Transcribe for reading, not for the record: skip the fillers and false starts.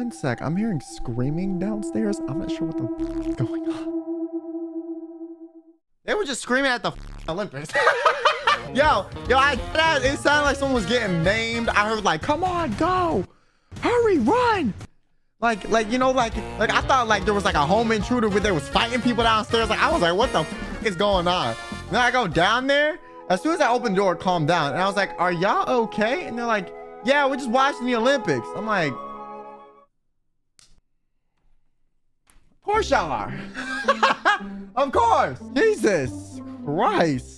one sec. I'm hearing screaming downstairs. I'm not sure what the f is going on. They were just screaming at the Olympics. It sounded like someone was getting named. I heard like, come on, go, hurry, run. Like I thought like there was like a home intruder where there was fighting people downstairs. Like I was like, what the f is going on? Then I go down there. As soon as I opened the door, it calmed down. And I was like, are y'all okay? And they're like, yeah, we're just watching the Olympics. I'm like, of course y'all are. Of course. Jesus Christ.